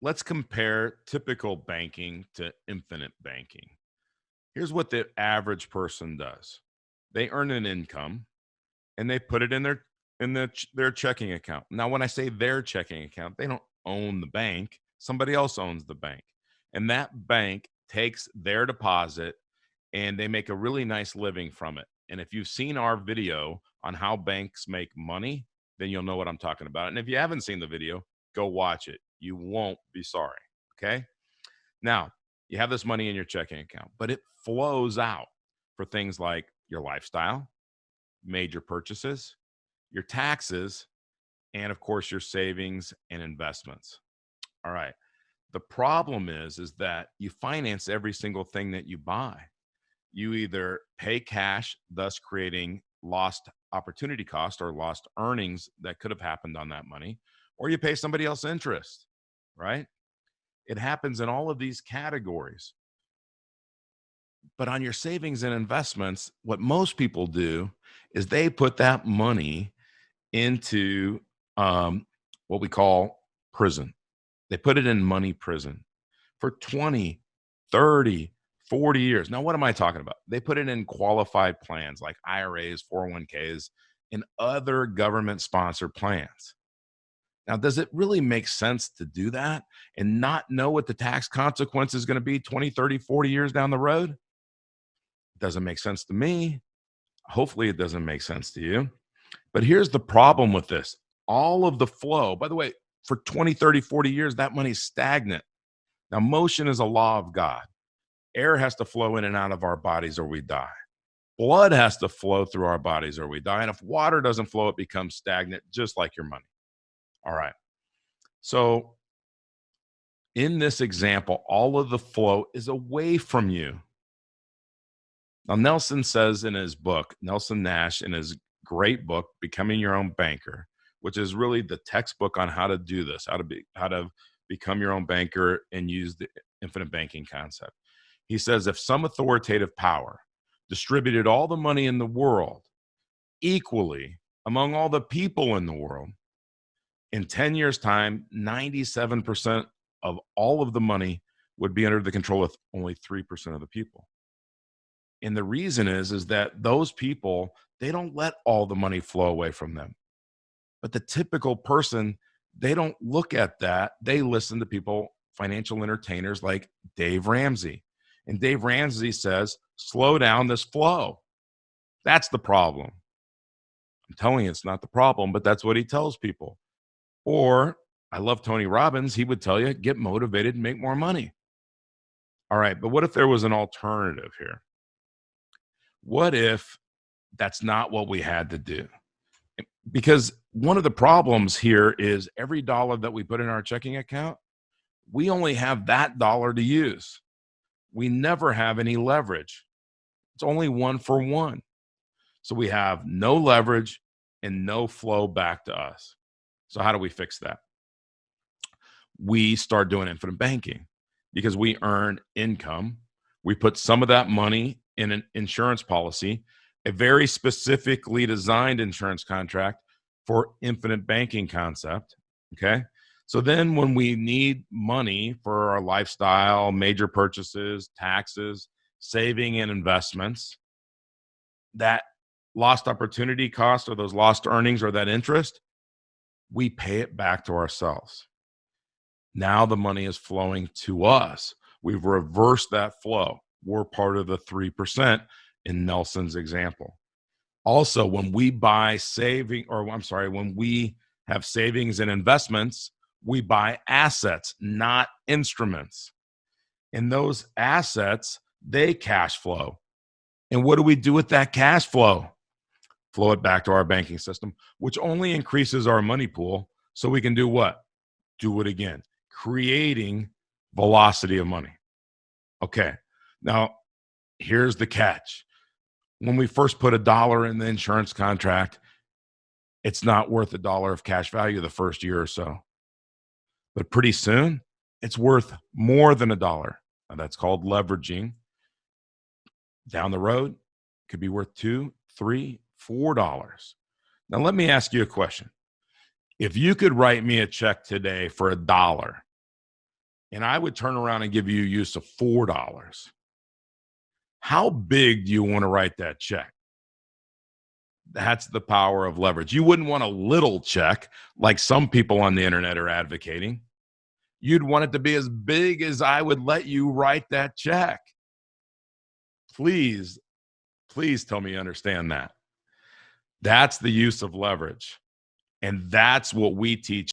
let's compare typical banking to infinite banking. Here's what the average person does. They earn an income and they put it in their checking account. Now, when I say their checking account, they don't own the bank. Somebody else owns the bank. And that bank takes their deposit and they make a really nice living from it. And if you've seen our video on how banks make money, then you'll know what I'm talking about. And if you haven't seen the video, go watch it. You won't be sorry. Okay. Now, you have this money in your checking account, but it flows out for things like your lifestyle, major purchases, your taxes, and of course, your savings and investments. All right. The problem is that you finance every single thing that you buy. You either pay cash, thus creating lost opportunity cost or lost earnings that could have happened on that money, or you pay somebody else interest, right? It happens in all of these categories. But on your savings and investments, what most people do is they put that money into what we call prison. They put it in money prison for 20, 30, 40 years. Now, what am I talking about? They put it in qualified plans like IRAs, 401ks, and other government sponsored plans. Now, does it really make sense to do that and not know what the tax consequence is going to be 20, 30, 40 years down the road? It doesn't make sense to me. Hopefully, it doesn't make sense to you. But here's the problem with this. All of the flow, by the way, for 20, 30, 40 years, that money's stagnant. Now, motion is a law of God. Air has to flow in and out of our bodies or we die. Blood has to flow through our bodies or we die. And if water doesn't flow, it becomes stagnant, just like your money. All right. So, in this example, all of the flow is away from you. Now, Nelson says in his book, Nelson Nash, in his great book, Becoming Your Own Banker, which is really the textbook on how to do this, how to become your own banker and use the infinite banking concept. He says if some authoritative power distributed all the money in the world equally among all the people in the world, in 10 years' time, 97% of all of the money would be under the control of only 3% of the people. And the reason is that those people, they don't let all the money flow away from them. But the typical person, they don't look at that. They listen to people, financial entertainers like Dave Ramsey. And Dave Ramsey says, slow down this flow. That's the problem. I'm telling you, it's not the problem, but that's what he tells people. Or I love Tony Robbins. He would tell you, get motivated and make more money. All right, but what if there was an alternative here? What if that's not what we had to do? Because one of the problems here is every dollar that we put in our checking account, we only have that dollar to use. We never have any leverage. It's only one for one. So we have no leverage and no flow back to us. So how do we fix that? We start doing infinite banking because we earn income. We put some of that money in an insurance policy, a very specifically designed insurance contract for infinite banking concept. Okay. So then when we need money for our lifestyle, major purchases, taxes, saving and investments, that lost opportunity cost or those lost earnings or that interest, we pay it back to ourselves. Now the money is flowing to us. We've reversed that flow. We're part of the 3% in Nelson's example. Also, when we when we have savings and investments, we buy assets, not instruments. And those assets, they cash flow. And what do we do with that cash flow? Flow it back to our banking system, which only increases our money pool. So we can do what? Do it again, creating velocity of money. Okay. Now, here's the catch. When we first put $1 in the insurance contract, it's not worth $1 of cash value the first year or so. But pretty soon, it's worth more than $1. Now, that's called leveraging. Down the road, it could be worth $2, $3, $4. Now, let me ask you a question. If you could write me a check today for $1, and I would turn around and give you a use of $4. How big do you want to write that check? That's the power of leverage. You wouldn't want a little check like some people on the internet are advocating. You'd want it to be as big as I would let you write that check. Please, please tell me you understand that. That's the use of leverage. And that's what we teach